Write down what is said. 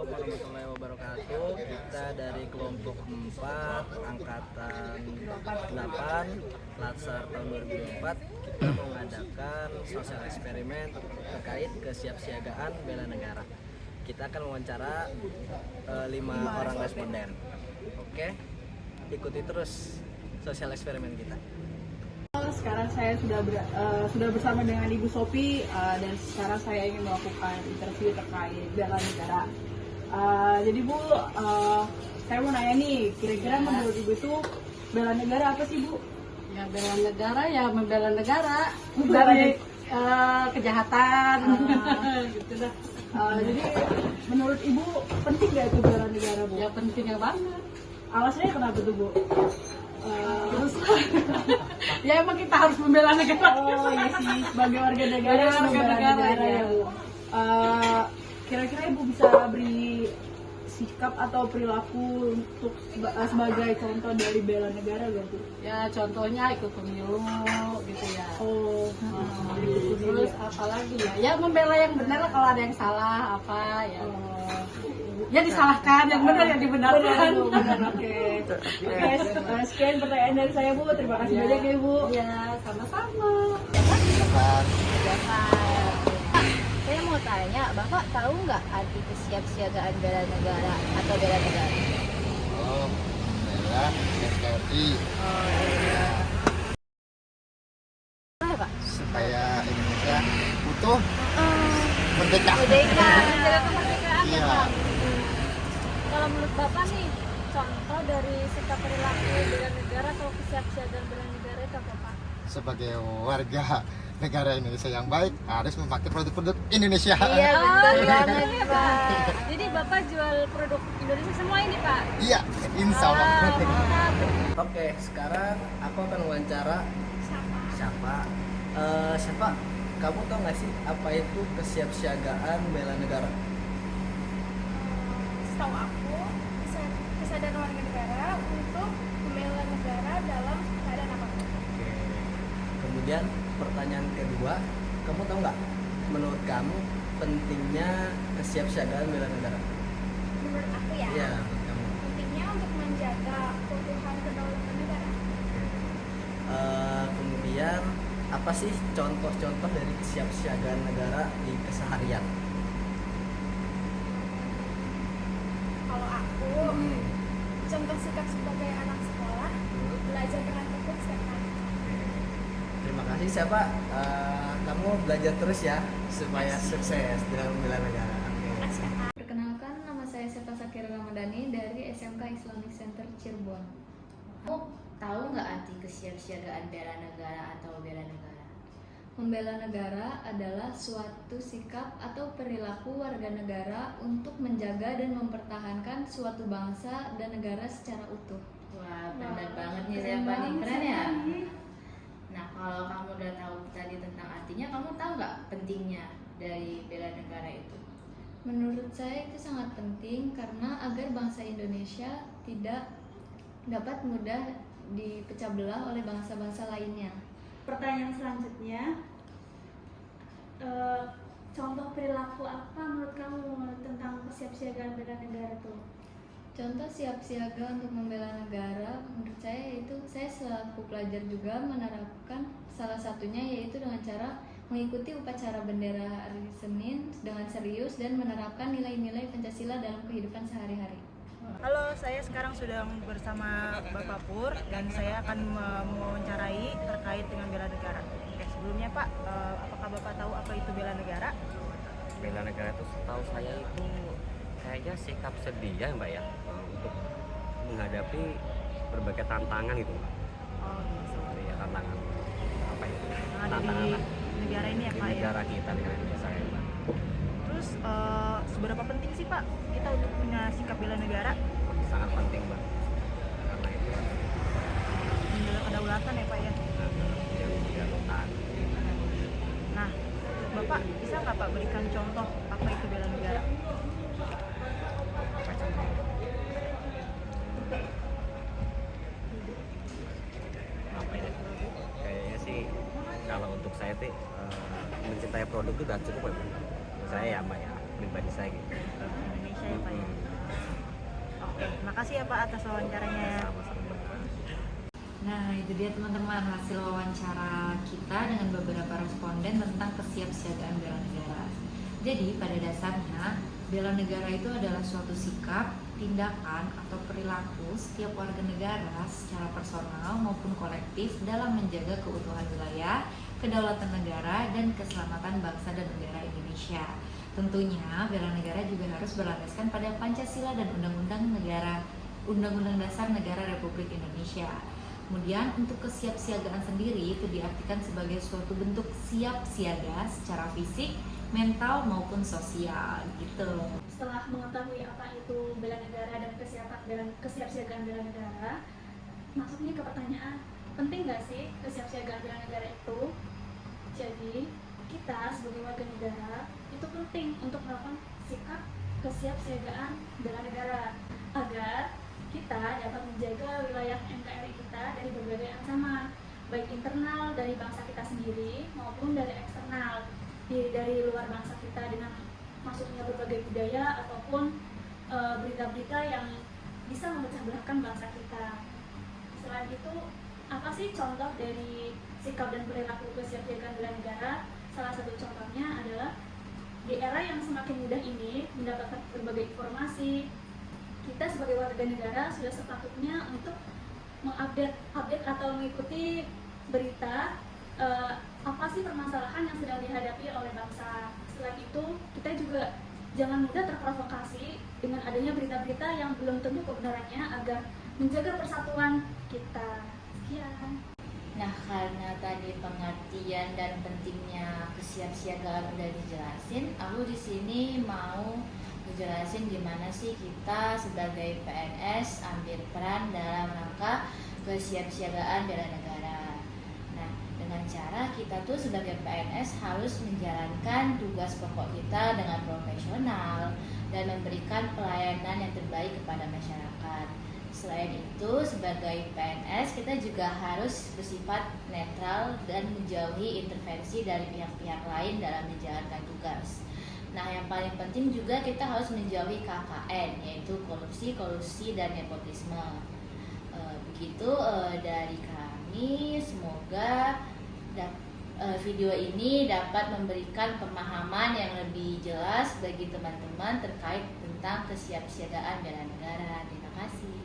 Assalamualaikum warahmatullahi wabarakatuh. Kita dari kelompok 4 angkatan 8 Latsar tahun 2004. Kita mengadakan sosial eksperimen terkait kesiapsiagaan bela negara. Kita akan wawancara 5 orang responden. Oke, ikuti terus sosial eksperimen kita. Sekarang saya sudah bersama dengan Ibu Sophie dan sekarang saya ingin melakukan interview terkait bela negara. Jadi Bu, saya mau nanya nih, kira-kira menurut Ibu itu bela negara apa sih Bu? Ya bela negara ya membela negara Dari kejahatan. Gitu dah. Jadi menurut Ibu penting nggak itu bela negara Bu? Ya pentingnya banget. Alasannya kenapa tuh Bu? Terus ya emang kita harus membela negara. Oh iya sih, sebagai warga negara harus membela negara ya Bu. Kira-kira Ibu bisa beri sikap atau perilaku untuk sebagai contoh dari bela negara gak Bu? Ya contohnya ikut pemilu gitu ya. Oh, Terus apalagi ya? Ya membela yang benar lah, kalau ada yang salah apa ya. Ya disalahkan, yang benar yang dibenarkan. Oke, sekian pertanyaan dari saya Bu. Terima kasih banyak ya Bu. Ya sama-sama. Saya mau tanya, Bapak tahu nggak arti kesiapsiagaan bela negara atau bela negara? Oh, bela NKRI Oh iya. Apa Pak? supaya Indonesia utuh merdeka. Merdeka, menjaga kemerdekaan ya Iya. Pak. Kalau menurut Bapak nih, contoh dari sikap perilaku bela negara atau kesiapsiagaan bela negara itu apa Pak? Sebagai warga negara Indonesia yang baik harus memakai produk-produk Indonesia. Iya betul banget Pak. Jadi Bapak jual produk Indonesia semua ini Pak? Iya, insya Allah. Mantap. Oke, sekarang aku akan wawancara siapa? Siapa? Kamu tahu nggak sih apa itu kesiapsiagaan bela negara? Setahu aku, kesadaran warga negara untuk membela negara dalam keadaan apapun. Oke. Kemudian pertanyaan kedua, kamu tahu nggak menurut kamu pentingnya kesiapsiagaan bela negara? Menurut aku ya, Iya, menurut kamu. pentingnya untuk menjaga keutuhan kedaulatan negara. Kemudian apa sih contoh-contoh dari kesiapsiagaan negara di keseharian? Kalau aku, contoh sikap sebagai anak sekolah, belajar dengan tekun setiap hari. Terima kasih siapa? Kamu belajar terus ya supaya sukses dalam membela negara. Oke. Makasih, Kakak. Perkenalkan, nama saya Sefa Sakira Ramadhani dari SMK Islamic Center Cirebon. Kamu tahu nggak arti kesiapsiagaan bela negara atau bela negara? Membela negara adalah suatu sikap atau perilaku warga negara untuk menjaga dan mempertahankan suatu bangsa dan negara secara utuh. Wah, benar banget nih siapa nih, keren ya? Nah, kalau kamu udah tahu tadi tentang artinya, kamu tahu nggak pentingnya dari bela negara itu? Menurut saya itu sangat penting karena agar bangsa Indonesia tidak dapat mudah dipecah belah oleh bangsa-bangsa lainnya. Pertanyaan selanjutnya, contoh perilaku apa menurut kamu tentang kesiapsiagaan bela negara tuh? Contoh siap siaga untuk membela negara, menurut saya yaitu saya selaku pelajar juga menerapkan salah satunya yaitu dengan cara mengikuti upacara bendera hari Senin dengan serius dan menerapkan nilai-nilai Pancasila dalam kehidupan sehari-hari. Halo, saya sekarang sedang bersama Bapak Pur dan saya akan mewawancarai terkait dengan bela negara. Oke, sebelumnya Pak, apakah Bapak tahu apa itu bela negara? Bela negara itu setahu saya itu kayaknya sikap sedia Mbak ya, untuk menghadapi berbagai tantangan itu Mbak. Oh, gitu. Ya, tantangan apa itu? Nah, Tantangan di negara ini ya di Pak ya. negara kita, negara Indonesia ya Mbak. Terus seberapa penting sih Pak kita untuk punya sikap bela negara? Sangat penting Mbak, karena itu Menjaga kedaulatan ya Pak ya. yang tidak tahan. Nah, Bapak bisa nggak Pak berikan contoh apa itu bela negara? Apa contohnya? Apa ya? Kayaknya sih kalau untuk saya sih mencintai produk itu udah cukup ya, Mbak. Saya ya Mbak ya, pribadi saya gitu. Indonesia ya Pak ya. Terima kasih ya Pak atas wawancaranya. Nah, itu dia teman-teman hasil wawancara kita dengan beberapa responden tentang kesiapsiagaan bela negara. Jadi, pada dasarnya, bela negara itu adalah suatu sikap, tindakan, atau perilaku setiap warga negara secara personal maupun kolektif dalam menjaga keutuhan wilayah, kedaulatan negara, dan keselamatan bangsa dan negara Indonesia. Tentunya, bela negara juga harus berlandaskan pada Pancasila dan Undang-Undang Dasar Negara Republik Indonesia. Kemudian untuk kesiapsiagaan sendiri itu diartikan sebagai suatu bentuk siap siaga secara fisik, mental maupun sosial gitu. Setelah mengetahui apa itu bela negara dan kesiapsiagaan bela negara, masuknya ke pertanyaan, penting nggak sih kesiapsiagaan bela negara itu? Jadi kita sebagai warga negara itu penting untuk melakukan sikap kesiapsiagaan bela negara agar kita dapat menjaga wilayah NKRI kita dari berbagai ancaman, baik internal dari bangsa kita sendiri maupun dari eksternal dari luar bangsa kita dengan masuknya berbagai budaya ataupun berita-berita yang bisa memecah belahkan bangsa kita. Selain itu, apa sih contoh dari sikap dan perilaku kesiapsiagaan bela negara? Salah satu contohnya adalah di era yang semakin mudah ini mendapatkan berbagai informasi, kita sebagai warga negara sudah sepatutnya untuk mengupdate atau mengikuti berita apa sih permasalahan yang sedang dihadapi oleh bangsa. Selain itu, kita juga jangan mudah terprovokasi dengan adanya berita-berita yang belum tentu kebenarannya agar menjaga persatuan kita. Sekian. Nah, karena tadi pengertian dan pentingnya kesiapsiagaan udah dijelasin, aku di sini mau ngejelasin gimana sih kita sebagai PNS ambil peran dalam rangka kesiapsiagaan bela negara. Nah, dengan cara kita tuh sebagai PNS harus menjalankan tugas pokok kita dengan profesional dan memberikan pelayanan yang terbaik kepada masyarakat. Selain itu, sebagai PNS kita juga harus bersifat netral dan menjauhi intervensi dari pihak-pihak lain dalam menjalankan tugas. Nah, yang paling penting juga kita harus menjauhi KKN, yaitu korupsi, kolusi, dan nepotisme. Begitu dari kami, semoga video ini dapat memberikan pemahaman yang lebih jelas bagi teman-teman terkait tentang kesiapsiagaan bela negara. Terima kasih.